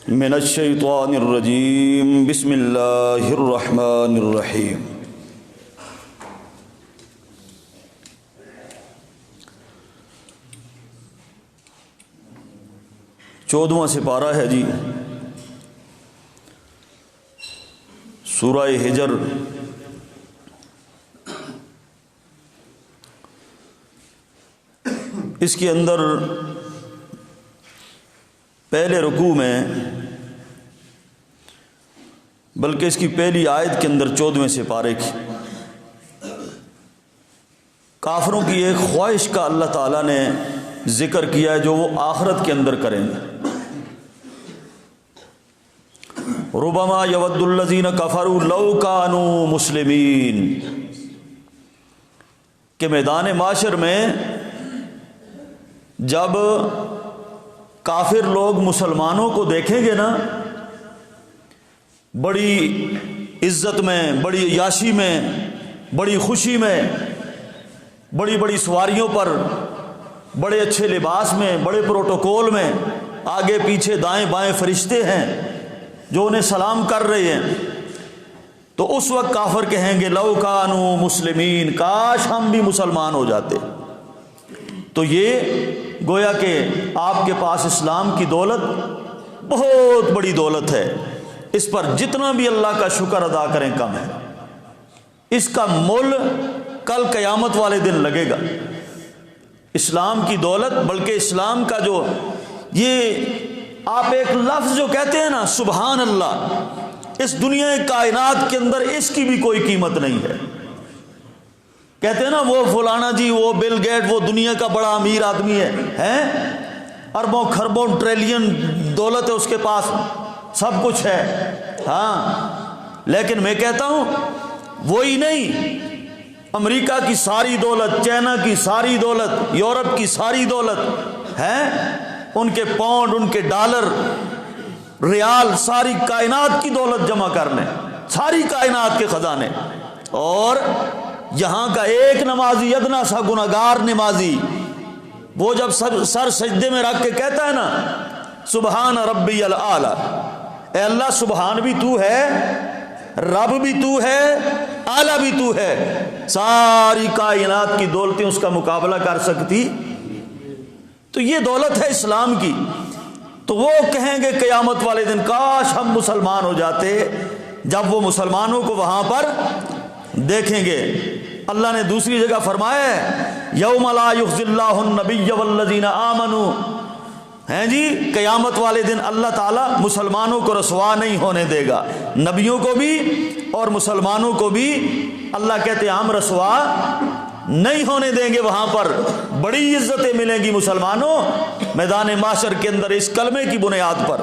من الشیطان الرجیم بسم اللہ الرحمن الرحیم۔ چودواں سپارہ ہے جی، سورہ ہجر۔ اس کے اندر پہلے رکوع میں، بلکہ اس کی پہلی آیت کے اندر 14ویں سپارے کی کافروں کی ایک خواہش کا اللہ تعالیٰ نے ذکر کیا ہے جو وہ آخرت کے اندر کریں گے۔ ربما یود الذین کفروا لو کانوا مسلمین، کہ میدان معاشر میں جب کافر لوگ مسلمانوں کو دیکھیں گے نا، بڑی عزت میں، بڑی عیاشی میں، بڑی خوشی میں، بڑی بڑی سواریوں پر، بڑے اچھے لباس میں، بڑے پروٹوکول میں، آگے پیچھے دائیں بائیں فرشتے ہیں جو انہیں سلام کر رہے ہیں، تو اس وقت کافر کہیں گے لو کانوا مسلمین، کاش ہم بھی مسلمان ہو جاتے۔ تو یہ گویا کہ آپ کے پاس اسلام کی دولت بہت بڑی دولت ہے، اس پر جتنا بھی اللہ کا شکر ادا کریں کم ہے۔ اس کا مول کل قیامت والے دن لگے گا۔ اسلام کی دولت، بلکہ اسلام کا جو یہ آپ ایک لفظ جو کہتے ہیں نا سبحان اللہ، اس دنیا کائنات کے اندر اس کی بھی کوئی قیمت نہیں ہے۔ کہتے ہیں نا وہ فلانا جی، وہ بل گیٹ، وہ دنیا کا بڑا امیر آدمی ہے، اربوں خربوں ٹریلین دولت ہے اس کے پاس، سب کچھ ہے، ہاں، لیکن میں کہتا ہوں وہی نہیں۔ امریکہ کی ساری دولت، چائنا کی ساری دولت، یورپ کی ساری دولت ہے، ان کے پاؤنڈ، ان کے ڈالر، ریال، ساری کائنات کی دولت جمع کرنے، ساری کائنات کے خزانے، اور یہاں کا ایک نمازی، ادنا سا گناہگار نمازی، وہ جب سر سجدے میں رکھ کے کہتا ہے نا سبحان ربی الاعلی، اے اللہ سبحان بھی تو ہے، رب بھی تو ہے، اعلیٰ بھی تو ہے، ساری کائنات کی دولتیں اس کا مقابلہ کر سکتی؟ تو یہ دولت ہے اسلام کی۔ تو وہ کہیں گے قیامت والے دن کاش ہم مسلمان ہو جاتے، جب وہ مسلمانوں کو وہاں پر دیکھیں گے۔ اللہ نے دوسری جگہ فرمایا ہے یوم لا یخزی اللہ النبی والذین آمنوا، ہیں جی، قیامت والے دن اللہ تعالیٰ مسلمانوں کو رسوا نہیں ہونے دے گا، نبیوں کو بھی اور مسلمانوں کو بھی اللہ کہتے ہیں ہم رسوا نہیں ہونے دیں گے۔ وہاں پر بڑی عزتیں ملیں گی مسلمانوں میدان معاشر کے اندر، اس کلمے کی بنیاد پر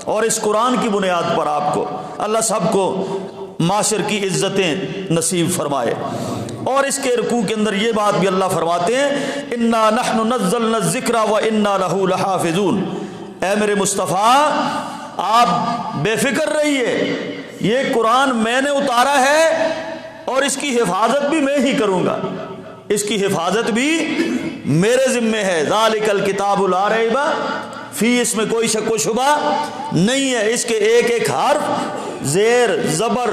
اور اس قرآن کی بنیاد پر۔ آپ کو اللہ سب کو معاشر کی عزتیں نصیب فرمائے۔ اور اس کے رکوع کے اندر یہ بات بھی اللہ فرماتے ہیں انا نحن نزلنا الذکر وانا لہ لحافظون، اے میرے مصطفیٰ آپ بے فکر رہیے، یہ قرآن میں نے اتارا ہے اور اس کی حفاظت بھی میں ہی کروں گا، اس کی حفاظت بھی میرے ذمے ہے۔ ذالک الکتاب لا ریب فیہ، اس میں کوئی شک و شبہ نہیں ہے، اس کے ایک ایک حرف، زیر، زبر،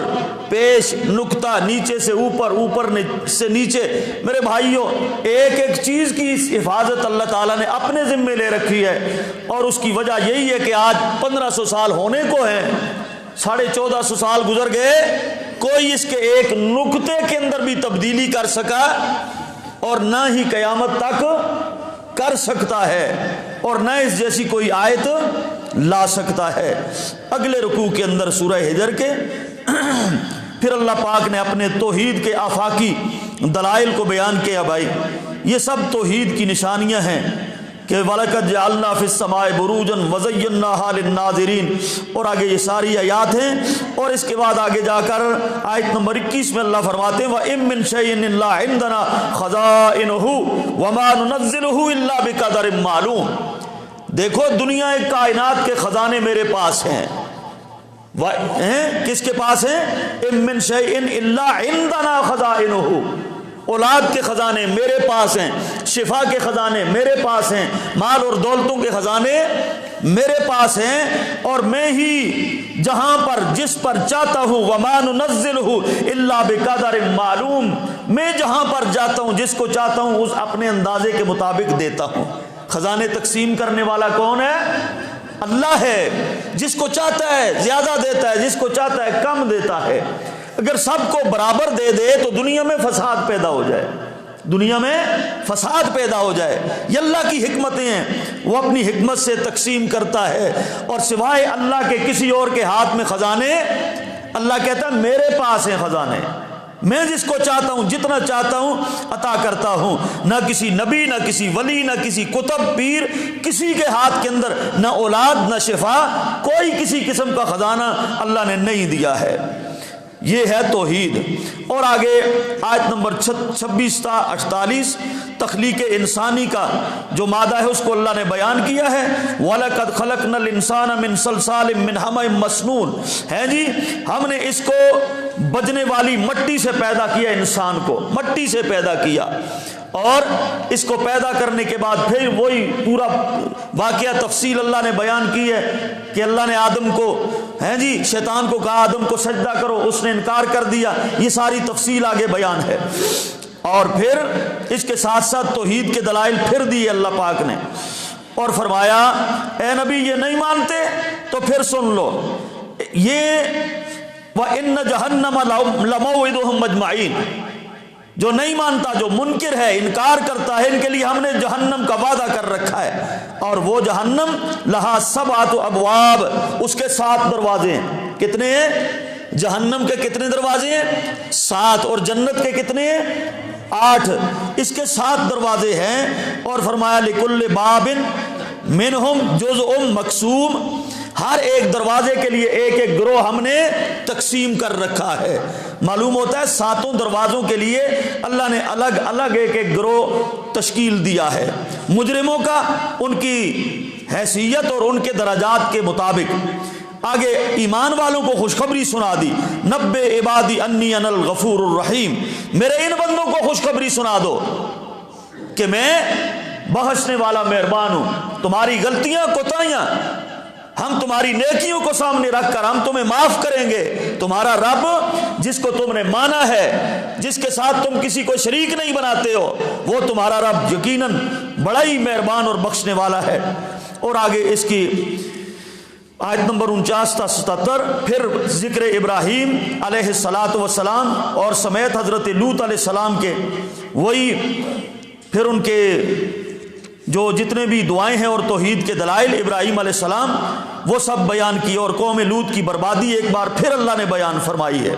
پیش، نقطہ، نیچے سے اوپر، اوپر سے نیچے، میرے بھائیوں ایک ایک چیز کی حفاظت اللہ تعالیٰ نے اپنے ذمے لے رکھی ہے۔ اور اس کی وجہ یہی ہے کہ آج 1500 سال ہونے کو ہیں، 1450 سال گزر گئے، کوئی اس کے ایک نقطے کے اندر بھی تبدیلی کر سکا اور نہ ہی قیامت تک کر سکتا ہے، اور نہ اس جیسی کوئی آیت لا سکتا ہے۔ اگلے رکوع کے اندر سورہ ہجر کے پھر اللہ پاک نے اپنے توحید کے آفاقی دلائل کو بیان کیا۔ بھائی یہ سب توحید کی نشانیاں ہیں کہ وَلَقَدْ جَعَلْنَا فِي السَّمَاءِ بُرُوجًا وَزَيَّنَّاهَا لِلنَّاظِرِينَ، اور آگے یہ ساری آیات ہیں، اور اس کے بعد آگے جا کر آیت نمبر 21 میں اللہ فرماتے ہیں وَإِن مِّن شَيْءٍ إِلَّا عِندَنَا خَزَائِنُهُ وَمَا نُنَزِّلُهُ إِلَّا بِقَدَرٍ مَّعْلُومٍ، دیکھو دنیا کائنات کے خزانے میرے پاس ہیں۔ کس کے پاس ہیں؟ اِن مِّن شَيْءٍ إِلَّا عِندَنَا خَزَائِنُهُ، اولاد کے خزانے میرے پاس ہیں، شفا کے خزانے میرے پاس ہیں، مال اور دولتوں کے خزانے میرے پاس ہیں اور میں ہی جہاں پر جس پر چاہتا ہوں وما ننزلہ الا بقدر معلوم، میں جہاں پر جاتا ہوں جس کو چاہتا ہوں اس اپنے اندازے کے مطابق دیتا ہوں۔ خزانے تقسیم کرنے والا کون ہے؟ اللہ ہے۔ جس کو چاہتا ہے زیادہ دیتا ہے، جس کو چاہتا ہے کم دیتا ہے۔ اگر سب کو برابر دے دے تو دنیا میں فساد پیدا ہو جائے، دنیا میں فساد پیدا ہو جائے۔ یہ اللہ کی حکمتیں ہیں، وہ اپنی حکمت سے تقسیم کرتا ہے، اور سوائے اللہ کے کسی اور کے ہاتھ میں خزانے، اللہ کہتا ہے میرے پاس ہیں خزانے، میں جس کو چاہتا ہوں جتنا چاہتا ہوں عطا کرتا ہوں۔ نہ کسی نبی، نہ کسی ولی، نہ کسی کتب پیر، کسی کے ہاتھ کے اندر نہ اولاد نہ شفا، کوئی کسی قسم کا خزانہ اللہ نے نہیں دیا ہے۔ یہ ہے توحید۔ اور آگے آیت نمبر 26 تا 48 تخلیق انسانی کا جو مادہ ہے اس کو اللہ نے بیان کیا ہے۔ وَلَقَدْ خَلَقْنَا الْإِنسَانَ مِنْ صَلْصَالٍ مِنْ حَمَإٍ مَسْنُونٍ، ہے جی ہم نے اس کو بجنے والی مٹی سے پیدا کیا، انسان کو مٹی سے پیدا کیا، اور اس کو پیدا کرنے کے بعد پھر وہی پورا واقعہ تفصیل اللہ نے بیان کی ہے کہ اللہ نے آدم کو شیطان کو کہا آدم کو سجدہ کرو، اس نے انکار کر دیا، یہ ساری تفصیل آگے بیان ہے۔ اور پھر اس کے ساتھ ساتھ توحید کے دلائل پھر دیے اللہ پاک نے، اور فرمایا اے نبی یہ نہیں مانتے تو پھر سن لو، یہ وَإِنَّ جَهَنَّمَ لَمَوْعِدُهُمْ أَجْمَعِينَ، جو نہیں مانتا، جو منکر ہے، انکار کرتا ہے، ان کے لیے ہم نے جہنم کا وعدہ کر رکھا ہے، اور وہ جہنم لہا 7 ابواب، اس کے 7 دروازے ہیں۔ کتنے ہیں؟ جہنم کے کتنے دروازے ہیں؟ 7، اور جنت کے کتنے ہیں؟ 8۔ اس کے 7 دروازے ہیں، اور فرمایا لِكُلِّ بَابٍ مِّنْهُمْ جُزْءٌ مَقْسُومٌ، ہر ایک دروازے کے لیے ایک ایک گروہ ہم نے تقسیم کر رکھا ہے۔ معلوم ہوتا ہے 7 دروازوں کے لیے اللہ نے الگ الگ ایک ایک گروہ تشکیل دیا ہے، مجرموں کا ان کی حیثیت اور ان کے درجات کے مطابق۔ آگے ایمان والوں کو خوشخبری سنا دی، نبّ عبادی انی انا الغفور الرحیم، میرے ان بندوں کو خوشخبری سنا دو کہ میں بخشنے والا مہربان ہوں، تمہاری غلطیاں کوتاہیاں ہم تمہاری نیکیوں کو سامنے رکھ کر ہم تمہیں معاف کریں گے۔ تمہارا رب جس کو تم نے مانا ہے، جس کے ساتھ تم کسی کو شریک نہیں بناتے ہو، وہ تمہارا رب یقیناً بڑا ہی مہربان اور بخشنے والا ہے۔ اور آگے اس کی آیت نمبر 49 تا 77 پھر ذکر ابراہیم علیہ السلام اور سمیت حضرت لوط علیہ السلام کے، وہی پھر ان کے جو جتنے بھی دعائیں ہیں اور توحید کے دلائل ابراہیم علیہ السلام وہ سب بیان کیے، اور قوم لوط کی بربادی ایک بار پھر اللہ نے بیان فرمائی ہے۔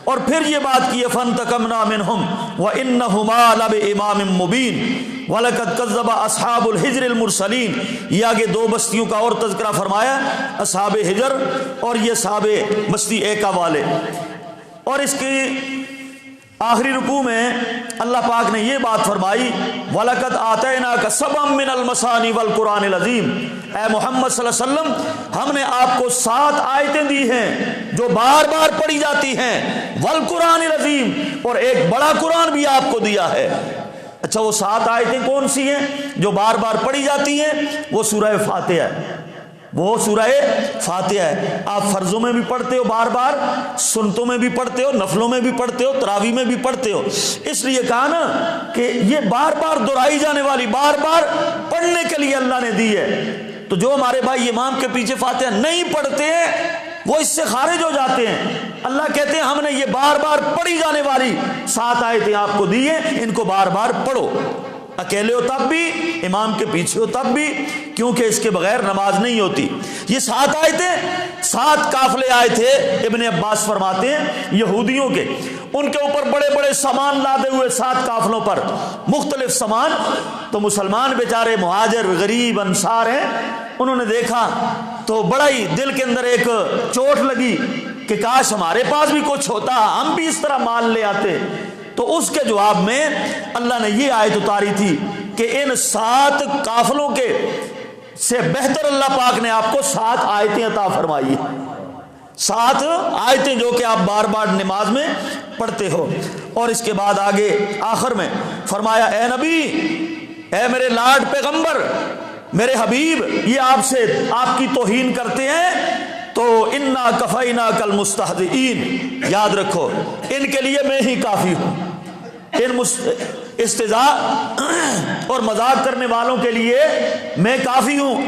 اور پھر یہ بات کی ہے فَانْتَقَمْنَا مِنْهُمْ وَإِنَّهُمَا لَبِإِمَامٍ مُّبِينٍ وَلَقَدْ كَذَّبَ أَصْحَابُ الْحِجْرِ الْمُرْسَلِينَ، یہ آگے 2 بستیوں کا اور تذکرہ فرمایا، اصحاب حجر اور یہ اصحاب بستی ایکا والے۔ اور اس کی آخری رکوع میں اللہ پاک نے یہ بات فرمائی وَلَقَدْ آتَيْنَاكَ سَبْعًا مِّنَ الْمَثَانِي وَالْقُرْآنِ الْعَظِيمِ، اے محمد صلی اللہ علیہ وسلم ہم نے آپ کو 7 آیتیں دی ہیں جو بار بار پڑھی جاتی ہیں، وَالْقُرْآنِ الْعَظِيمِ، اور ایک بڑا قرآن بھی آپ کو دیا ہے۔ اچھا وہ 7 آیتیں کون سی ہیں جو بار بار پڑھی جاتی ہیں؟ وہ سورہ فاتحہ ہے، وہ سورہ فاتحہ ہے۔ آپ فرضوں میں بھی پڑھتے ہو بار بار، سنتوں میں بھی پڑھتے ہو، نفلوں میں بھی پڑھتے ہو، تراویح میں بھی پڑھتے ہو، اس لیے کہا نا کہ یہ بار بار دہرائی جانے والی، بار بار پڑھنے کے لیے اللہ نے دی ہے۔ تو جو ہمارے بھائی امام کے پیچھے فاتحہ نہیں پڑھتے ہیں وہ اس سے خارج ہو جاتے ہیں۔ اللہ کہتے ہیں ہم نے یہ بار بار پڑھی جانے والی 7 آیتیں آپ کو دی ہیں، ان کو بار بار پڑھو، اکیلے ہو تب بھی، امام کے پیچھے ہو تب بھی، کیونکہ اس کے بغیر نماز نہیں ہوتی۔ یہ 7 آیتیں 7 قافلے آئے تھے، ابن عباس فرماتے ہیں یہودیوں کے، ان کے اوپر بڑے بڑے سامان لادے ہوئے 7 قافلوں پر، مختلف سامان۔ تو مسلمان بیچارے مہاجر غریب انصار ہیں، انہوں نے دیکھا تو بڑا ہی دل کے اندر ایک چوٹ لگی کہ کاش ہمارے پاس بھی کچھ ہوتا، ہم بھی اس طرح مال لے آتے۔ تو اس کے جواب میں اللہ نے یہ آیت اتاری تھی کہ ان 7 قافلوں کے سے بہتر اللہ پاک نے آپ کو 7 آیتیں عطا فرمائی، 7 آیتیں جو کہ آپ بار بار نماز میں پڑھتے ہو۔ اور اس کے بعد آگے آخر میں فرمایا اے نبی، اے میرے لاڈ پیغمبر، میرے حبیب یہ آپ سے آپ کی توہین کرتے ہیں تو انا کفیناک المستہزئین، یاد رکھو ان کے لیے میں ہی کافی ہوں، ان استہزاء اور مذاق کرنے والوں کے لیے میں کافی ہوں۔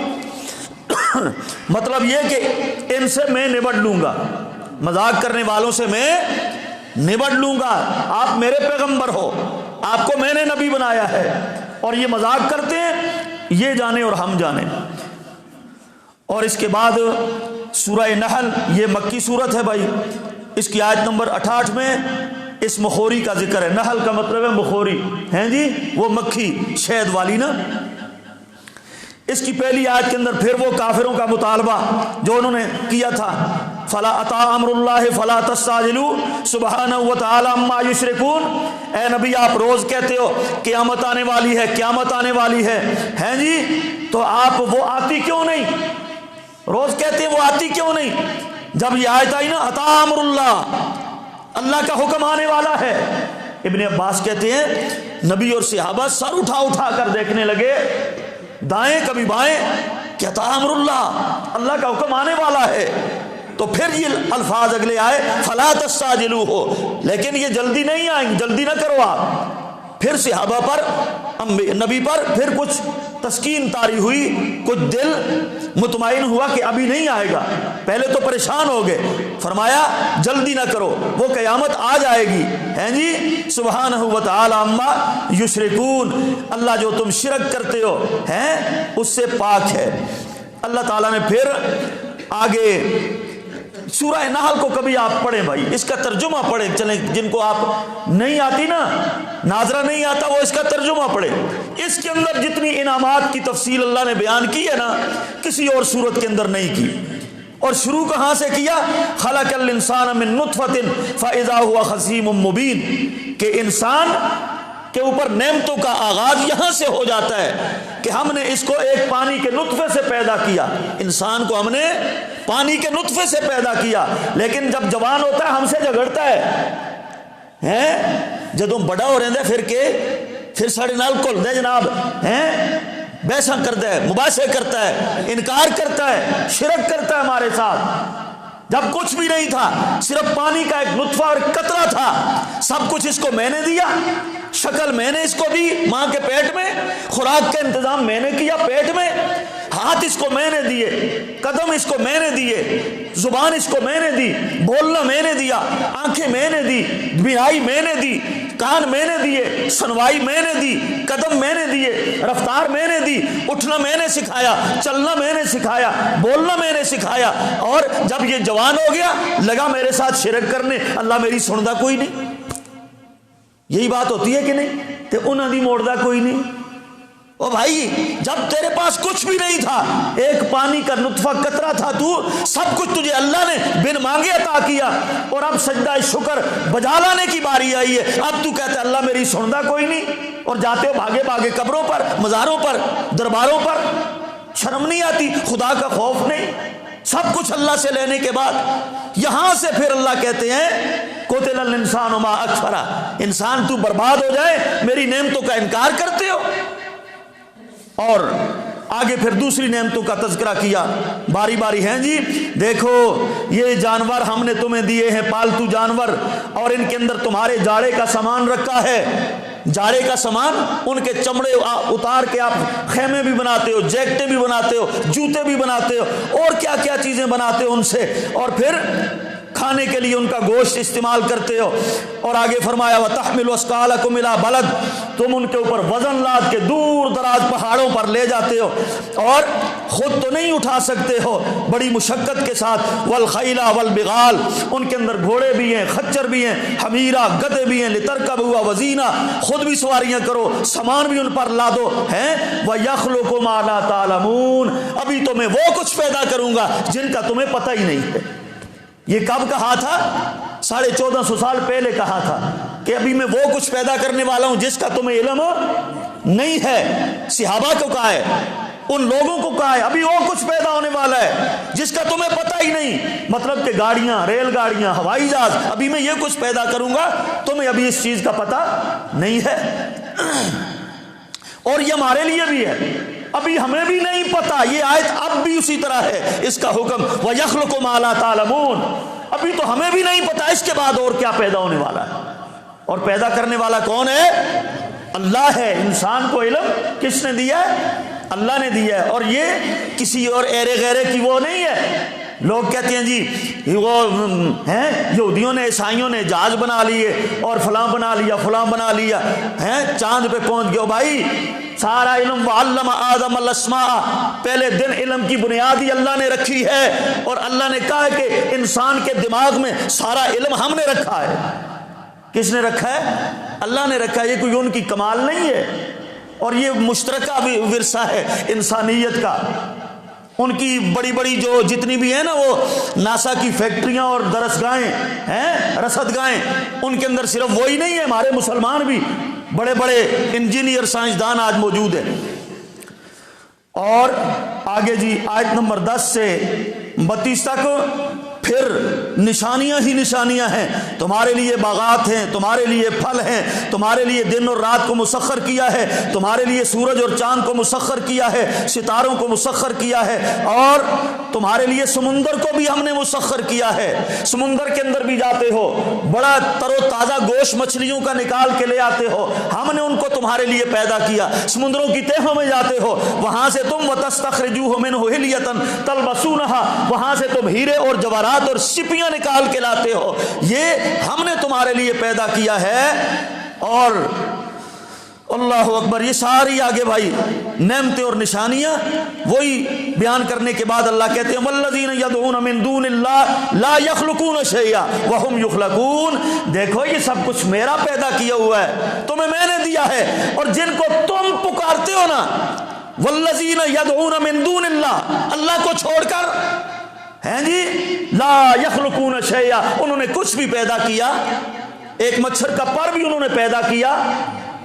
مطلب یہ کہ ان سے میں نبٹ لوں گا، مذاق کرنے والوں سے میں نبٹ لوں گا۔ آپ میرے پیغمبر ہو، آپ کو میں نے نبی بنایا ہے، اور یہ مذاق کرتے ہیں، یہ جانے اور ہم جانے۔ اور اس کے بعد سورہ نحل، یہ مکی صورت ہے بھائی، اس کی آیت نمبر 68 میں اس مخوری کا ذکر ہے۔ نحل کا مطلب ہے مخوری، ہیں جی وہ مکھی شہد والی نا۔ اس کی پہلی آیت کے اندر پھر وہ کافروں کا مطالبہ جو انہوں نے کیا تھا، فلا اتا امر اللہ فلا تستعجلوا سبحانہ وتعالی عما یشرکون۔ اے نبی آپ روز کہتے ہو قیامت آنے والی ہے، قیامت آنے والی ہے، ہیں جی، تو آپ وہ آتی کیوں نہیں؟ روز کہتے ہیں وہ آتی کیوں نہیں؟ جب یہ آیت آئی نا اتا امر اللہ، اللہ کا حکم آنے والا ہے۔ ابن عباس کہتے ہیں نبی اور صحابہ سر اٹھا اٹھا کر دیکھنے لگے، دائیں کبھی بائیں، کہ اتا امر اللہ، اللہ کا حکم آنے والا ہے۔ تو پھر یہ الفاظ اگلے آئے فلا تستعجلوا ہو، لیکن یہ جلدی نہیں آئیں، جلدی نہ کرو آپ۔ پھر صحابہ پر نبی پر پھر کچھ تسکین طاری ہوئی، کچھ دل مطمئن ہوا کہ ابھی نہیں آئے گا، پہلے تو پریشان ہو گئے، فرمایا جلدی نہ کرو، وہ قیامت آ جائے گی، ہیں جی، سبحانہ وتعالی عما یشرکون، اللہ جو تم شرک کرتے ہو ہیں اس سے پاک ہے۔ اللہ تعالیٰ نے پھر آگے سورہ نحل کو کبھی آپ پڑھیں بھائی، اس کا ترجمہ پڑھیں، چلیں جن کو آپ نہیں آتی نا، ناظرہ نہیں آتا، وہ اس کا ترجمہ پڑھیں۔ اس کے اندر جتنی انعامات کی تفصیل اللہ نے بیان کی ہے نا، کسی اور صورت کے اندر نہیں کی۔ اور شروع کہاں سے کیا؟ خلق الانسان من نطفۃ فاذا هو خصیم مبین، کہ انسان کے اوپر نعمتوں کا آغاز یہاں سے ہو جاتا ہے کہ ہم نے اس کو ایک پانی کے نطفے سے پیدا کیا، انسان کو ہم نے پانی کے نطفے سے پیدا کیا، لیکن جب جوان ہوتا ہے ہم سے جھگڑتا ہے، جدوں بڑا ہو رہا پھر ساڑے نال کھل دے جناب، بحثاں کرتا ہے، مباحثے کرتا ہے، انکار کرتا ہے، شرک کرتا ہے ہمارے ساتھ۔ جب کچھ بھی نہیں تھا، صرف پانی کا ایک نطفہ اور قطرہ تھا، سب کچھ اس کو میں نے دیا، شکل میں نے اس کو دی ماں کے پیٹ میں، خوراک کا انتظام میں نے کیا پیٹ میں، ہاتھ اس کو میں نے دیے، قدم اس کو میں نے دیے، زبان اس کو میں نے دی، بولنا میں نے دیا، آنکھیں میں نے دی، بینائی میں نے دی، کان میں نے دیے، سنوائی میں نے دی، قدم میں نے دیے، رفتار میں نے دی، اٹھنا میں نے سکھایا، چلنا میں نے سکھایا، بولنا میں نے سکھایا۔ اور جب یہ جوان ہو گیا لگا میرے ساتھ شرک کرنے، اللہ میری سندا کوئی نہیں۔ یہی بات ہوتی ہے کہ نہیں کہ انہاں دی موڑدا کوئی نہیں۔ او بھائی جب تیرے پاس کچھ بھی نہیں تھا، ایک پانی کا نطفہ قطرہ تھا، تو سب کچھ تجھے اللہ نے بن مانگے عطا کیا، اور اب سجدہ شکر بجا لانے کی باری آئی ہے، اب تو کہتا ہے اللہ میری سندا کوئی نہیں، اور جاتے ہو بھاگے بھاگے قبروں پر، مزاروں پر، درباروں پر۔ شرم نہیں آتی؟ خدا کا خوف نہیں؟ سب کچھ اللہ سے لینے کے بعد یہاں سے پھر اللہ کہتے ہیں قتل الانسان ما اکفرہ، انسان تو برباد ہو جائے، میری نعمتوں کا انکار کرتے ہو۔ اور آگے پھر دوسری نعمتوں کا تذکرہ کیا باری باری، ہیں جی دیکھو یہ جانور ہم نے تمہیں دیے ہیں، پالتو جانور، اور ان کے اندر تمہارے جاڑے کا سامان رکھا ہے، جاڑے کا سامان، ان کے چمڑے اتار کے آپ خیمے بھی بناتے ہو، جیکٹیں بھی بناتے ہو، جوتے بھی بناتے ہو، اور کیا کیا چیزیں بناتے ہو ان سے، اور پھر کھانے کے لیے ان کا گوشت استعمال کرتے ہو۔ اور آگے فرمایا وَتَحْمِلُ أَثْقَالَكُمْ إِلَىٰ بَلَدٍ، تم ان کے اوپر وزن لاد کے دور دراز پہاڑوں پر لے جاتے ہو، اور خود تو نہیں اٹھا سکتے ہو، بڑی مشقت کے ساتھ۔ وَالْخَيْلَ وَالْبِغَالَ، ان کے اندر گھوڑے بھی ہیں، خچر بھی ہیں، حمیرہ گدھے بھی ہیں، لِتَرْكَبُوهَا وَزِينَةً، خود بھی سواریاں کرو، سامان بھی ان پر لادو، ہیں وَيَخْلُقُ مَا لَا تَعْلَمُونَ، ابھی تو میں وہ کچھ پیدا کروں گا جن کا تمہیں پتہ ہی نہیں ہے۔ یہ کب کہا تھا؟ 1450 سال پہلے کہا تھا کہ ابھی میں وہ کچھ پیدا کرنے والا ہوں جس کا تمہیں علم نہیں ہے۔ صحابہ کو کہا ہے، ان لوگوں کو کہا ہے ابھی وہ کچھ پیدا ہونے والا ہے جس کا تمہیں پتہ ہی نہیں، مطلب کہ گاڑیاں، ریل گاڑیاں، ہوائی جہاز، ابھی میں یہ کچھ پیدا کروں گا، تمہیں ابھی اس چیز کا پتہ نہیں ہے۔ اور یہ ہمارے لیے بھی ہے ابھی ہمیں بھی نہیں پتا. یہ آیت اب بھی اسی طرح ہے, اس کا حکم وَيَخْلُقُ مَا لَا تَعْلَمُونَ. ابھی تو ہمیں بھی نہیں پتا اس کے بعد اور کیا پیدا ہونے والا ہے. اور پیدا کرنے والا کون ہے؟ اللہ ہے. انسان کو علم کس نے دیا ہے؟ اللہ نے دیا ہے. اور یہ کسی اور ایرے غیرے کی وہ نہیں ہے. لوگ کہتے ہیں جی وہ ہیں یہودیوں نے عیسائیوں نے جہاز بنا لیے اور فلاں بنا لیا فلاں بنا لیا ہیں, چاند پہ پہنچ گئے. بھائی سارا علم وعلم آدم الاسماء, پہلے دن علم کی بنیاد ہی اللہ نے رکھی ہے. اور اللہ نے کہا ہے کہ انسان کے دماغ میں سارا علم ہم نے رکھا ہے. کس نے رکھا ہے؟ اللہ نے رکھا ہے. یہ کوئی ان کی کمال نہیں ہے. اور یہ مشترکہ بھی ورثہ ہے انسانیت کا. ان کی بڑی بڑی جو جتنی بھی ہیں نا وہ ناسا کی فیکٹریاں اور درسگاہیں ہیں, رصدگاہیں, ان کے اندر صرف وہی نہیں ہے, ہمارے مسلمان بھی بڑے بڑے انجینئر سائنسدان آج موجود ہیں. اور آگے جی آیت نمبر 10 سے 32 تک پھر نشانیاں ہی نشانیاں ہیں. تمہارے لیے باغات ہیں, تمہارے لیے پھل ہیں, تمہارے لیے دن اور رات کو مسخر کیا ہے, تمہارے لیے سورج اور چاند کو مسخر کیا ہے, ستاروں کو مسخر کیا ہے, اور تمہارے لیے سمندر کو بھی ہم نے مسخر کیا ہے. سمندر کے اندر بھی جاتے ہو, بڑا تر و تازہ گوشت مچھلیوں کا نکال کے لے آتے ہو, ہم نے ان کو تمہارے لیے پیدا کیا. سمندروں کی تہوں میں جاتے ہو, وہاں سے تم وَتَسْتَخْرِجُوهُ مِنْهُ حِلْيَةً تَلْبَسُونَهَا, وہاں سے تم ہیرے اور جواہرات اور سپیاں نکال کے لاتے ہو. یہ ہم نے تمہارے لیے پیدا کیا ہے. اور اللہ اکبر, یہ ساری آگے بھائی نعمتیں اور نشانیاں وہی بیان کرنے کے بعد اللہ کہتے ہیں والذین یدعون من دون اللہ لا یخلقون شیئا وہم یخلقون. دیکھو یہ سب کچھ میرا پیدا کیا ہوا ہے, تمہیں میں نے دیا ہے. اور جن کو تم پکارتے ہو نا, والذین یدعون من دون اللہ, اللہ کو چھوڑ کر ہیں جی, لا یخلقون شیئا, انہوں نے کچھ بھی پیدا کیا, ایک مچھر کا پر بھی انہوں نے پیدا کیا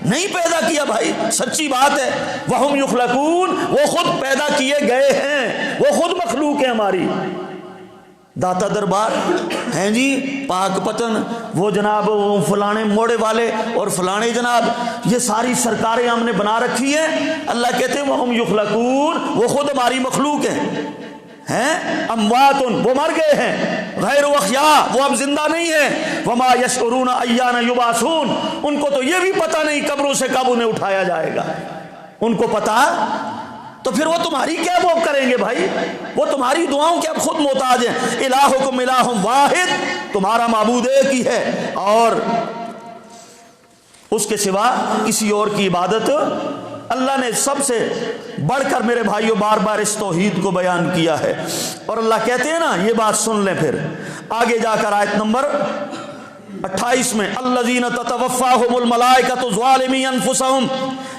نہیں, پیدا کیا بھائی, سچی بات ہے. وہم یخلقون, وہ خود پیدا کیے گئے ہیں, وہ خود مخلوق ہے ہماری. داتا دربار ہیں جی, پاک پتن, وہ جناب فلانے موڑے والے اور فلانے جناب, یہ ساری سرکاریں ہم نے بنا رکھی ہیں. اللہ کہتے ہیں وہم یخلقون, وہ خود ہماری مخلوق ہیں. اموات, وہ مر گئے ہیں, غیر احیاء, وہ اب زندہ نہیں ہیں. وما یشعرون ایان یبعثون, ان کو تو یہ بھی پتہ نہیں قبروں سے کب انہیں اٹھایا جائے گا. ان کو پتہ, تو پھر وہ تمہاری کیا وہ کریں گے بھائی؟ وہ تمہاری دعاؤں کے اب خود محتاج ہیں. الہکم الہ واحد, تمہارا معبود ایک ہی ہے اور اس کے سوا کسی اور کی عبادت. اللہ نے سب سے بڑھ کر میرے بھائیوں بار بار اس توحید کو بیان کیا ہے. اور اللہ کہتے ہیں نا, یہ بات سن لیں پھر آگے جا کر آیت نمبر 28 میں الذین تتوفاہم الملائکۃ ظالمی انفسہم,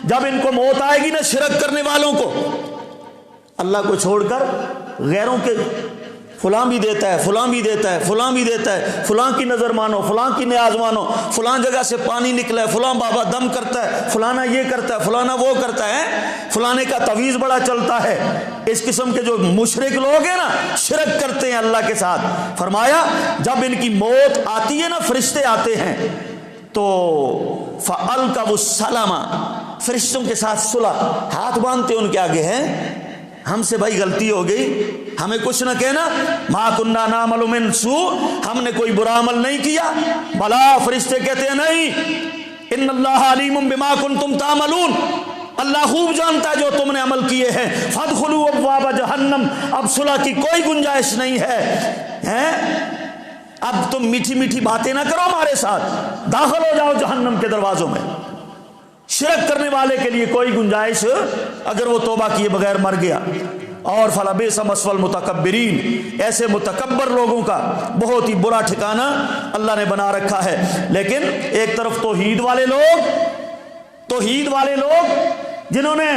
جب ان کو موت آئے گی نا شرک کرنے والوں کو, اللہ کو چھوڑ کر غیروں کے, فلاں بھی دیتا ہے, فلاں بھی دیتا ہے, فلاں بھی دیتا ہے, فلاں کی نظر مانو, فلاں کی نیاز مانو, فلاں جگہ سے پانی نکلا ہے, فلاں بابا دم کرتا ہے, فلانا یہ کرتا ہے, فلانا وہ کرتا ہے, فلانے کا تعویذ بڑا چلتا ہے. اس قسم کے جو مشرک لوگ ہیں نا, شرک کرتے ہیں اللہ کے ساتھ. فرمایا جب ان کی موت آتی ہے نا, فرشتے آتے ہیں تو فَأَلْقَوُا السَّلَامَ, فرشتوں کے ساتھ صلح, ہاتھ باندھتے ان کے آگے ہیں, ہم سے بھائی غلطی ہو گئی, ہمیں کچھ نہ کہنا. ما کننا نعمل من سوء, ہم نے کوئی برا عمل نہیں کیا. بلا, فرشتے کہتے ہیں نہیں, ان اللہ علیم بما کنتم تعملون, اللہ خوب جانتا ہے جو تم نے عمل کیے ہیں. فادخلوا ابواب جہنم, اب صلح کی کوئی گنجائش نہیں ہے. اب تم میٹھی میٹھی باتیں نہ کرو ہمارے ساتھ, داخل ہو جاؤ جہنم کے دروازوں میں. شرک کرنے والے کے لیے کوئی گنجائش اگر وہ توبہ کیے بغیر مر گیا. اور فلبئس مثوى المتکبرین, ایسے متکبر لوگوں کا بہت ہی برا ٹھکانہ اللہ نے بنا رکھا ہے. لیکن ایک طرف توحید والے لوگ جنہوں نے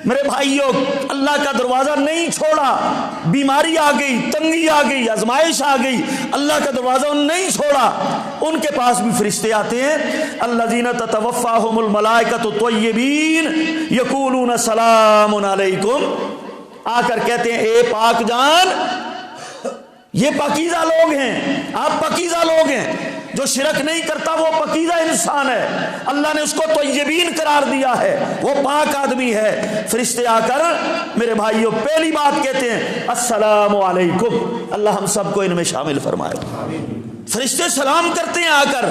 میرے بھائیوں اللہ کا دروازہ نہیں چھوڑا, بیماری آ گئی, تنگی آ گئی, آزمائش آ گئی, اللہ کا دروازہ نہیں چھوڑا, ان کے پاس بھی فرشتے آتے ہیں. الذین تتوفاہم الملائکۃ طیبین یقولون سلام علیکم, آ کر کہتے ہیں اے پاک جان, یہ پاکیزہ لوگ ہیں، آپ پاکیزہ لوگ ہیں۔ جو شرک نہیں کرتا وہ پاکیزہ انسان ہے، اللہ نے اس کو طیبین قرار دیا ہے، وہ پاک آدمی ہے۔ فرشتے آ کر میرے بھائیوں پہلی بات کہتے ہیں السلام علیکم، اللہ ہم سب کو ان میں شامل فرمائے۔ فرشتے سلام کرتے ہیں آ کر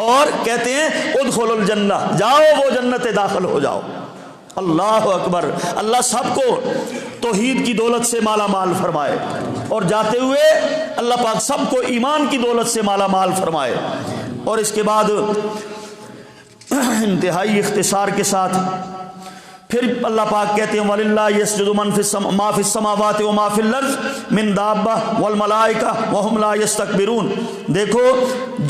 اور کہتے ہیں ادخلوا الجنہ، جاؤ وہ جنت داخل ہو جاؤ۔ اللہ اکبر، اللہ سب کو توحید کی دولت سے مالا مال فرمائے، اور جاتے ہوئے اللہ پاک سب کو ایمان کی دولت سے مالا مال فرمائے۔ اور اس کے بعد انتہائی اختصار کے ساتھ پھر اللہ پاک کہتے ہیں وَلِلَّهِ يَسْجُدُ مَا فِي السَّمَاوَاتِ وَمَا فِي الْأَرْضِ مِن دَابَّةٍ وَالْمَلَائِكَةُ وَهُمْ لَا يَسْتَكْبِرُونَ۔ دیکھو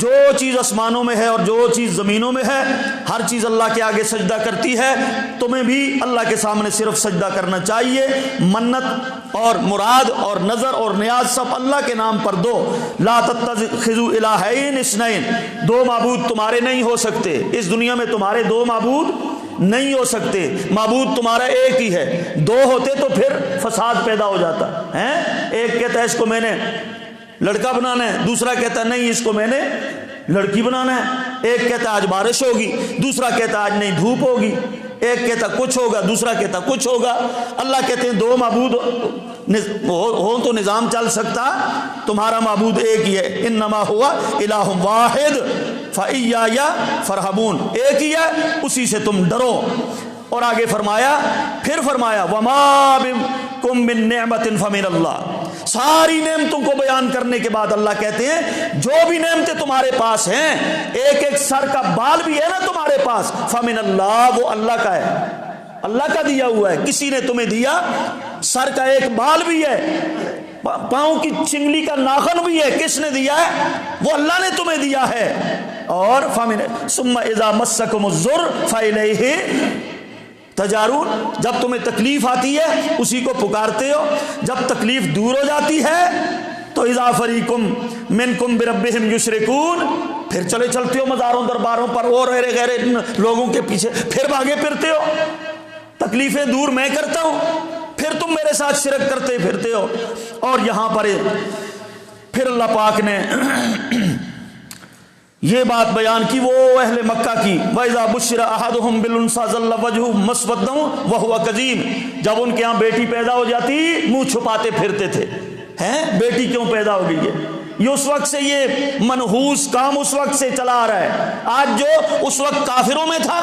جو چیز آسمانوں میں ہے اور جو چیز زمینوں میں ہے، ہر چیز اللہ کے آگے سجدہ کرتی ہے، تمہیں بھی اللہ کے سامنے صرف سجدہ کرنا چاہیے۔ منت اور مراد اور نظر اور نیاز سب اللہ کے نام پر دو۔ لا تتخذوا الہین اثنین، دو معبود تمہارے نہیں ہو سکتے، اس دنیا میں تمہارے دو معبود نہیں ہو سکتے، معبود تمہارا ایک ہی ہے۔ دو ہوتے تو پھر فساد پیدا ہو جاتا ہے۔ ایک کہتا ہے اس کو میں نے لڑکا بنانا ہے، دوسرا کہتا ہے نہیں اس کو میں نے لڑکی بنانا ہے۔ ایک کہتا ہے آج بارش ہوگی، دوسرا کہتا ہے آج نہیں دھوپ ہوگی۔ ایک کہتا کچھ ہوگا، دوسرا کہتا کچھ ہوگا۔ اللہ کہتے ہیں دو معبود ہو تو نظام چل سکتا، تمہارا معبود ایک ہی ہے۔ انما ہوا الہ واحد فإیایا فرحبون، ایک ہی ہے، اسی سے تم ڈرو۔ اور آگے فرمایا، پھر فرمایا وما بکم من نعمت فمن اللہ۔ ساری نعمتوں کو بیان کرنے کے بعد اللہ کہتے ہیں جو بھی نعمتیں تمہارے پاس ہیں، ایک ایک سر کا بال بھی ہے نا تمہارے پاس، فمن اللہ، وہ اللہ کا ہے، اللہ کا دیا ہوا ہے۔ کسی نے تمہیں دیا، سر کا ایک بال بھی ہے، پاؤں کی چنگلی کا ناخن بھی ہے، کس نے دیا ہے؟ وہ اللہ نے تمہیں دیا ہے۔ اور ثم اذا مسکم الضر فالیہ تجارون، جب تمہیں تکلیف آتی ہے اسی کو پکارتے ہو، جب تکلیف دور ہو جاتی ہے تو اذا فریقم منکم بربہم یشرکون، پھر چلے چلتے ہو مزاروں درباروں پر اور غیر لوگوں کے پیچھے پھر بھاگے پھرتے ہو۔ تکلیفیں دور میں کرتا ہوں، پھر تم میرے ساتھ شرک کرتے پھرتے ہو۔ اور یہاں پر پھر اللہ پاک نے یہ بات بیان کی وہ اہل مکہ کی، وَإِذَا بُشِّرَ أَحَدُهُمْ بِالْأُنثَىٰ ظَلَّ وَجْهُهُ مُسْوَدًّا وَهُوَ كَظِيمٌ، جب ان کے ہاں بیٹی پیدا ہو جاتی منہ چھپاتے پھرتے تھے، ہیں بیٹی کیوں پیدا ہو گئی ہے؟ یہ اس وقت سے یہ منحوس کام اس وقت سے چلا آ رہا ہے۔ آج جو اس وقت کافروں میں تھا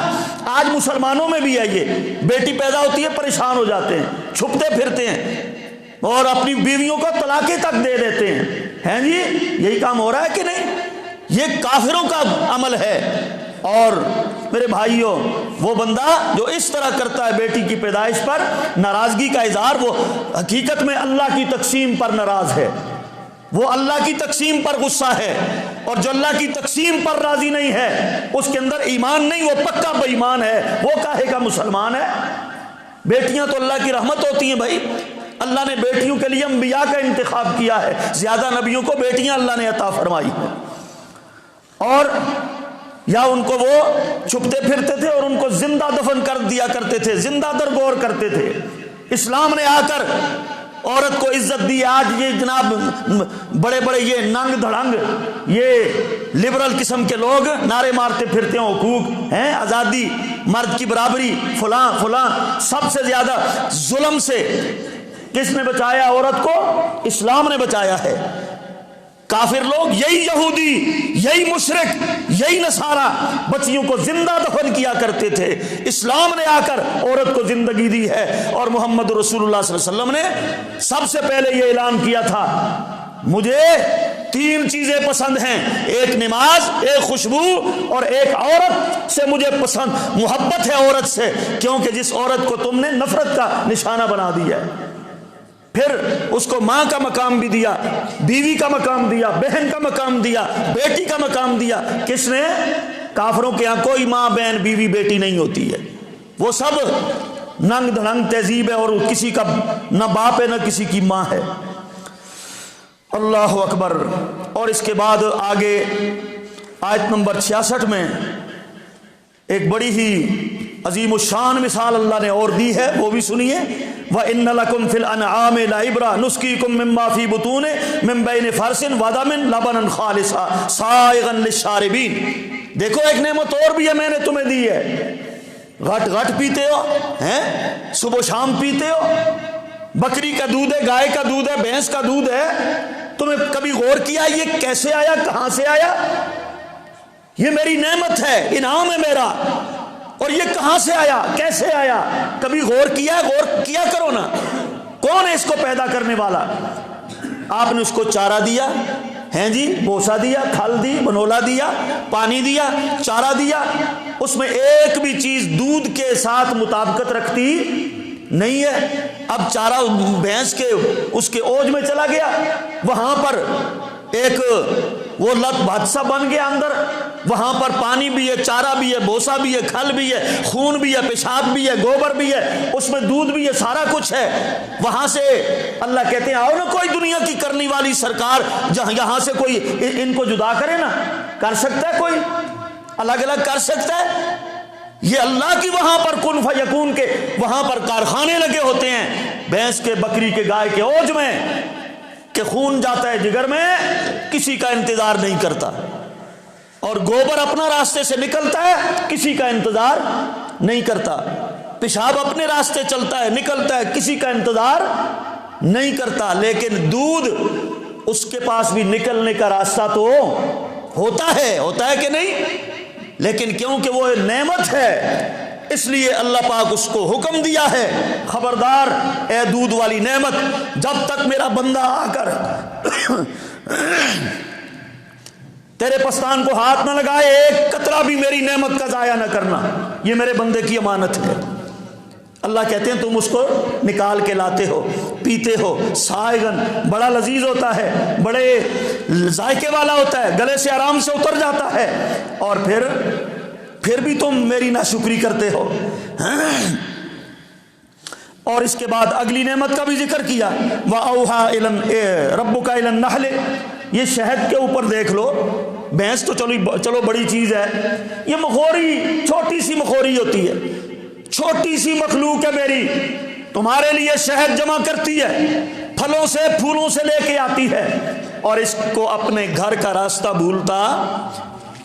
آج مسلمانوں میں بھی ہے، یہ بیٹی پیدا ہوتی ہے پریشان ہو جاتے ہیں، چھپتے پھرتے ہیں اور اپنی بیویوں کو طلاقیں تک دے دیتے ہیں جی، یہی کام ہو رہا ہے کہ نہیں؟ یہ کافروں کا عمل ہے۔ اور میرے بھائیوں وہ بندہ جو اس طرح کرتا ہے بیٹی کی پیدائش پر ناراضگی کا اظہار، وہ حقیقت میں اللہ کی تقسیم پر ناراض ہے، وہ اللہ کی تقسیم پر غصہ ہے، اور جو اللہ کی تقسیم پر راضی نہیں ہے اس کے اندر ایمان نہیں، وہ پکا بے ایمان ہے، وہ کاہے کا مسلمان ہے؟ بیٹیاں تو اللہ کی رحمت ہوتی ہیں بھائی، اللہ نے بیٹیوں کے لیے انبیاء کا انتخاب کیا ہے، زیادہ نبیوں کو بیٹیاں اللہ نے عطا فرمائی ہیں۔ اور یا ان کو وہ چھپتے پھرتے تھے اور ان کو زندہ دفن کر دیا کرتے تھے، زندہ درگور کرتے تھے۔ اسلام نے آ کر عورت کو عزت دی۔ آج یہ جناب بڑے بڑے یہ ننگ دھڑنگ یہ لبرل قسم کے لوگ نعرے مارتے پھرتے ہیں حقوق ہیں، آزادی، مرد کی برابری، فلاں فلاں۔ سب سے زیادہ ظلم سے کس نے بچایا عورت کو؟ اسلام نے بچایا ہے۔ کافر لوگ یہی یہودی، یہی مشرک، یہی نصارہ بچیوں کو زندہ دفن کیا کرتے تھے۔ اسلام نے آ کر عورت کو زندگی دی ہے، اور محمد رسول اللہ صلی اللہ علیہ وسلم نے سب سے پہلے یہ اعلان کیا تھا مجھے 3 چیزیں پسند ہیں، ایک نماز، ایک خوشبو، اور ایک عورت سے مجھے پسند محبت ہے عورت سے، کیونکہ جس عورت کو تم نے نفرت کا نشانہ بنا دیا ہے۔ پھر اس کو ماں کا مقام بھی دیا، بیوی کا مقام دیا، بہن کا مقام دیا، بیٹی کا مقام دیا۔ کس نے؟ کافروں کے یہاں کوئی ماں بہن بیوی بیٹی نہیں ہوتی ہے، وہ سب ننگ دھڑنگ تہذیب ہے، اور کسی کا نہ باپ ہے نہ کسی کی ماں ہے۔ اللہ اکبر۔ اور اس کے بعد آگے آیت نمبر 66 میں ایک بڑی ہی عظیم الشان مثال اللہ نے اور دی ہے، وہ بھی سنیے۔ وَإِنَّ لَكُمْ فِي الْأَنْعَامِ لَعِبْرَةً نُسْقِيكُم مِّمَّا فِي بُطُونِهَا مِن بَيْنِ فَرْثٍ وَدَمٍ لَبَنًا خَالِصًا سَائِغًا لِّلشَّارِبِينَ۔ دیکھو ایک نعمت اور بھی ہے میں نے تمہیں دی ہے، گھٹ گھٹ پیتے ہو ہیں، صبح و شام پیتے ہو، بکری کا دودھ ہے، گائے کا دودھ ہے، بھینس کا دودھ ہے، تمہیں کبھی غور کیا یہ کیسے آیا، کہاں سے آیا؟ یہ میری نعمت ہے، انعام ہے میرا، اور یہ کہاں سے آیا، کیسے آیا؟ کبھی غور کیا؟ غور کیا کرو نا، کون ہے اس کو پیدا کرنے والا؟ آپ نے اس کو چارہ دیا ہیں جی، بوسا دیا، کھل دی، بنولا دیا، پانی دیا، چارہ دیا، اس میں ایک بھی چیز دودھ کے ساتھ مطابقت رکھتی نہیں ہے۔ اب چارہ بھینس کے اس کے اوج میں چلا گیا، وہاں پر ایک وہ لت حادثہ بن گیا اندر، وہاں پر پانی بھی ہے، چارہ بھی ہے، بوسا بھی ہے، کھل بھی ہے، خون بھی ہے، پیشاب بھی ہے، گوبر بھی ہے، اس میں دودھ بھی ہے، سارا کچھ ہے۔ وہاں سے اللہ کہتے ہیں آؤ نا کوئی دنیا کی کرنے والی سرکار، جہاں یہاں سے کوئی ان کو جدا کرے نا، کر سکتا ہے کوئی؟ الگ الگ کر سکتا ہے؟ یہ اللہ کی وہاں پر کن فیکون کے وہاں پر کارخانے لگے ہوتے ہیں، بھینس کے، بکری کے، گائے کے اوج میں، کہ خون جاتا ہے جگر میں، کسی کا انتظار نہیں کرتا، اور گوبر اپنا راستے سے نکلتا ہے، کسی کا انتظار نہیں کرتا، پیشاب اپنے راستے چلتا ہے، نکلتا ہے، کسی کا انتظار نہیں کرتا، لیکن دودھ اس کے پاس بھی نکلنے کا راستہ تو ہوتا ہے کہ نہیں؟ لیکن کیونکہ وہ نعمت ہے اس لیے اللہ پاک اس کو حکم دیا ہے، خبردار اے دودھ والی نعمت، جب تک میرا بندہ آ کر تیرے پستان کو ہاتھ نہ لگائے، ایک قطرہ بھی میری نعمت کا ضائع نہ کرنا، یہ میرے بندے کی امانت ہے۔ اللہ کہتے ہیں تم اس کو نکال کے لاتے ہو، پیتے ہو، سائغن، بڑا لذیذ ہوتا ہے، بڑے ذائقے والا ہوتا ہے، گلے سے آرام سے اتر جاتا ہے، اور پھر بھی تم میری ناشکری کرتے ہو۔ اور اس کے بعد اگلی نعمت کا بھی ذکر کیا، وَأَوْحَىٰ رَبُّكَ إِلَى النَّحْلِ، یہ شہد کے اوپر دیکھ لو، بھینس تو چلو بڑی چیز ہے، یہ مخوری چھوٹی سی مخوری ہوتی ہے، چھوٹی سی مخلوق ہے میری، تمہارے لیے شہد جمع کرتی ہے، پھلوں سے پھولوں سے لے کے آتی ہے، اور اس کو اپنے گھر کا راستہ بھولتا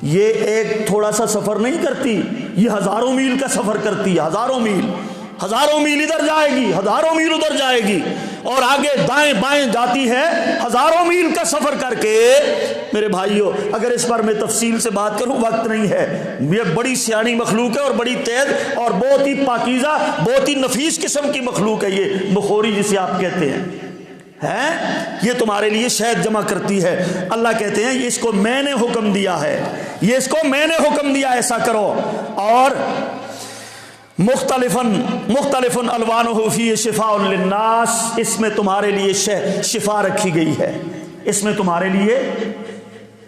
یہ ایک تھوڑا سا سفر نہیں کرتی، یہ ہزاروں میل کا سفر کرتی ہے، ہزاروں میل ادھر جائے گی، ہزاروں میل ادھر جائے گی، اور آگے دائیں بائیں جاتی ہے، ہزاروں میل کا سفر کر کے۔ میرے بھائیوں، اگر اس پر میں تفصیل سے بات کروں، وقت نہیں ہے، یہ بڑی سیانی مخلوق ہے اور بڑی تیز اور بہت ہی پاکیزہ، بہت ہی نفیس قسم کی مخلوق ہے یہ مخوری جسے آپ کہتے ہیں، یہ تمہارے لیے شہد جمع کرتی ہے۔ اللہ کہتے ہیں اس کو میں نے حکم دیا ہے، یہ اس کو میں نے حکم دیا ایسا کرو، اور مختلف الوانہ فی شفاء للناس، اس میں تمہارے لیے شفا رکھی گئی ہے، اس میں تمہارے لیے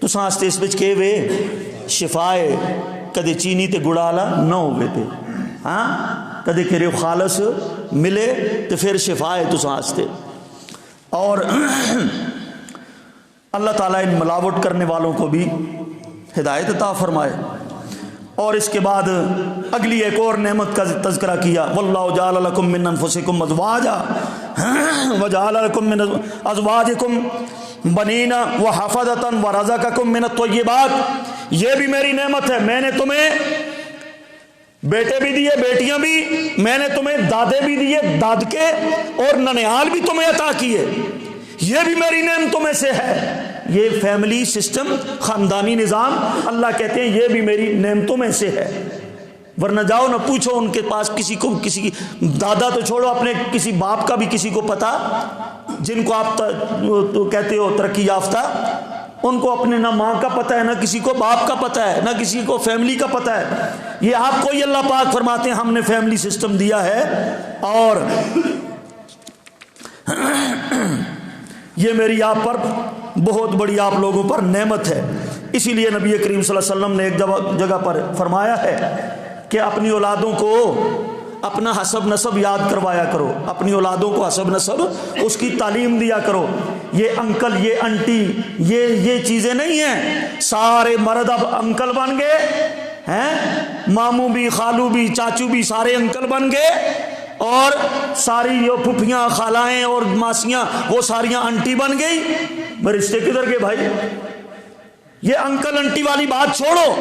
تساں واسطے اس وچ کہ وے شفا ہے، کدے چینی تے گڑ والا نہ ہوے تے کدے کرے خالص ملے تے پھر شفا ہے تساں واسطے۔ اور اللہ تعالیٰ ان ملاوٹ کرنے والوں کو بھی ہدایت عطا فرمائے۔ اور اس کے بعد اگلی ایک اور نعمت کا تذکرہ کیا، واللہ جعل لکم من انفسکم ازواجا وجعل لکم من ازواجکم بنین وحفظۃ ورزقکم من الطیبات، یہ بھی میری نعمت ہے، میں نے تمہیں بیٹے بھی دیے، بیٹیاں بھی، میں نے تمہیں دادے بھی دیے، دادکے اور ننیال بھی تمہیں عطا کیے، یہ بھی میری نعمتوں میں سے ہے۔ یہ فیملی سسٹم، خاندانی نظام، اللہ کہتے ہیں یہ بھی میری نعمتوں میں سے ہے، ورنہ جاؤ نہ پوچھو ان کے پاس کسی کی دادا تو چھوڑو، اپنے کسی باپ کا بھی کسی کو پتا، جن کو آپ کہتے ہو ترقی یافتہ، ان کو اپنے نہ ماں کا پتہ ہے، نہ کسی کو باپ کا پتہ ہے، نہ کسی کو فیملی کا پتہ ہے۔ یہ آپ کو ہی اللہ پاک فرماتے ہیں ہم نے فیملی سسٹم دیا ہے، اور یہ میری آپ پر بہت بڑی آپ لوگوں پر نعمت ہے۔ اسی لیے نبی کریم صلی اللہ علیہ وسلم نے ایک جگہ پر فرمایا ہے کہ اپنی اولادوں کو اپنا حسب نسب یاد کروایا کرو، اپنی اولادوں کو حسب نسب اس کی تعلیم دیا کرو۔ یہ انکل، یہ انٹی، یہ چیزیں نہیں ہیں، سارے مرد اب انکل بن گئے ہیں، ماموں بھی، خالو بھی، چاچو بھی، سارے انکل بن گئے، اور ساری یہ پھپھیاں خالائیں اور ماسیاں وہ ساریاں انٹی بن گئی، میں رشتے کدھر گئے بھائی؟ یہ انکل انٹی والی بات چھوڑو،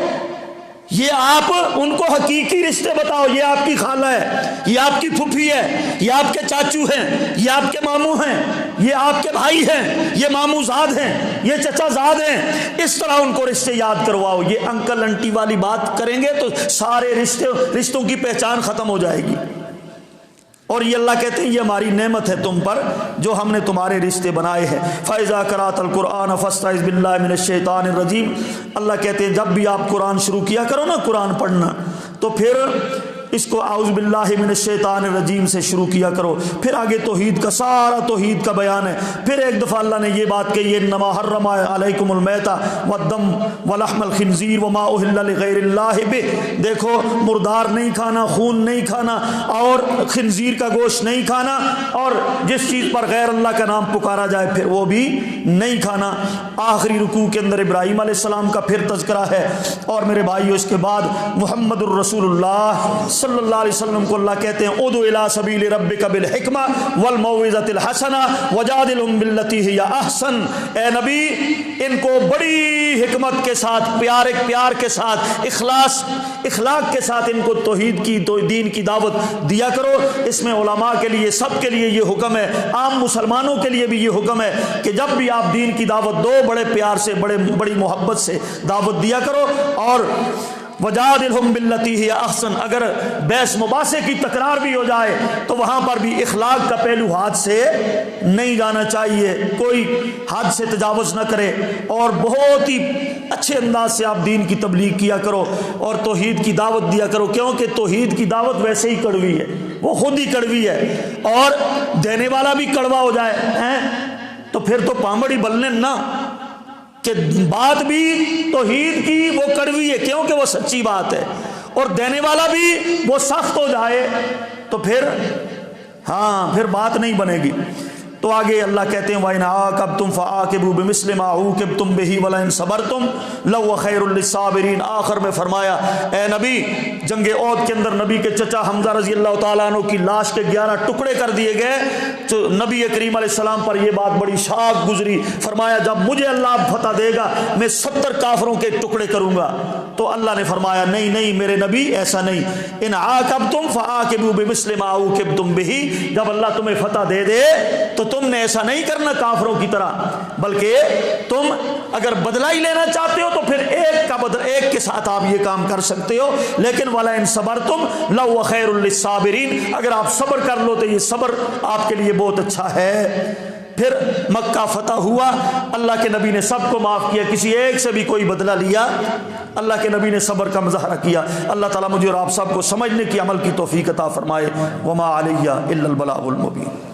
یہ آپ ان کو حقیقی رشتے بتاؤ، یہ آپ کی خالہ ہے، یہ آپ کی پھوپھی ہے، یہ آپ کے چاچو ہیں، یہ آپ کے ماموں ہیں، یہ آپ کے بھائی ہیں، یہ ماموں زاد ہیں، یہ چچا زاد ہیں، اس طرح ان کو رشتے یاد کرواؤ۔ یہ انکل انٹی والی بات کریں گے تو سارے رشتوں کی پہچان ختم ہو جائے گی۔ اور یہ اللہ کہتے ہیں یہ ہماری نعمت ہے تم پر جو ہم نے تمہارے رشتے بنائے ہیں۔ فَإِذَا قَرَأْتَ الْقُرْآنَ فَاسْتَعِذْ بِاللَّهِ مِنَ الشَّيْطَانِ الرَّجِيمِ، اللہ کہتے ہیں جب بھی آپ قرآن شروع کیا کرو نا قرآن پڑھنا، تو پھر اس کو اعوذ باللہ من الشیطان الرجیم سے شروع کیا کرو۔ پھر آگے توحید کا سارا توحید کا بیان ہے۔ پھر ایک دفعہ اللہ نے یہ بات کہی ہے انما حرم علیکم المیتہ والدم ولحم الخنزیر وما اہل لغیر اللہ بہ، دیکھو مردار نہیں کھانا، خون نہیں کھانا، اور خنزیر کا گوشت نہیں کھانا، اور جس چیز پر غیر اللہ کا نام پکارا جائے پھر وہ بھی نہیں کھانا۔ آخری رکوع کے اندر ابراہیم علیہ السلام کا پھر تذکرہ ہے، اور میرے بھائیو اس کے بعد محمد الرسول اللہ صلی اللہ علیہ وسلم کو اللہ کہتے ہیں ادعو الی سبیل ربک بالحکمہ والموعظۃ الحسنہ وجادلہم باللتی ہی احسن، اے نبی ان کو بڑی حکمت کے ساتھ، پیار کے ساتھ، اخلاق کے ساتھ ان کو توحید کی دین کی دعوت دیا کرو۔ اس میں علماء کے لیے سب کے لیے یہ حکم ہے، عام مسلمانوں کے لیے بھی یہ حکم ہے کہ جب بھی آپ دین کی دعوت دو بڑے پیار سے، بڑی محبت سے دعوت دیا کرو۔ اور وجادلہم باللتی ہی احسن، اگر بحث مباحثے کی تکرار بھی ہو جائے تو وہاں پر بھی اخلاق کا پہلو ہاتھ سے نہیں جانا چاہیے، کوئی حد سے تجاوز نہ کرے، اور بہت ہی اچھے انداز سے آپ دین کی تبلیغ کیا کرو اور توحید کی دعوت دیا کرو، کیونکہ توحید کی دعوت ویسے ہی کڑوی ہے، وہ خود ہی کڑوی ہے، اور دینے والا بھی کڑوا ہو جائے تو پھر تو پامڑی بلنے نہ، کہ بات بھی توحید کی وہ کڑوی ہے کیونکہ وہ سچی بات ہے، اور دینے والا بھی وہ سخت ہو جائے تو پھر پھر بات نہیں بنے گی۔ تو آگے اللہ کہتے ہیں وَإِنْ عَاقَبْتُمْ فَعَاقِبُوا بِمِثْلِ مَا عُوقِبْتُمْ بِهِ وَلَئِنْ صَبَرْتُمْ لَهُوَ خَيْرٌ لِلصَّابِرِينَ۔ آخر میں فرمایا اے نبی، جنگ عہد کے اندر نبی کے چچا حمزہ رضی اللہ تعالیٰ عنہ کی لاش کے 11 ٹکڑے کر دیے گئے، تو نبی کریم علیہ السلام پر یہ بات بڑی شاق گزری، فرمایا جب مجھے اللہ فتح دے گا میں 70 کافروں کے ٹکڑے کروں گا۔ تو اللہ نے فرمایا نہیں میرے نبی ایسا نہیں، ان عاقبتم فعاقبوا بمثل ما عوقبتم به، جب اللہ تمہیں فتح دے دے تو تم نے ایسا نہیں کرنا کافروں کی طرح، بلکہ تم اگر بدلہ ہی لینا چاہتے ہو تو پھر ایک کے ساتھ آپ یہ کام کر سکتے ہو، لیکن وَلَئِن صَبَرْتُمْ لَهُوَ خَيْرٌ لِلصَّابِرِينَ، اگر آپ صبر کر لو تو یہ صبر آپ کے لیے بہت اچھا ہے۔ پھر مکہ فتح ہوا، اللہ کے نبی نے سب کو معاف کیا، کسی ایک سے بھی کوئی بدلہ لیا، اللہ کے نبی نے صبر کا مظاہرہ کیا۔ اللہ تعالیٰ مجھے اور آپ سب کو سمجھنے کی، عمل کی توفیق عطا فرمائے۔ وما علیہ الا البلاغ المبین۔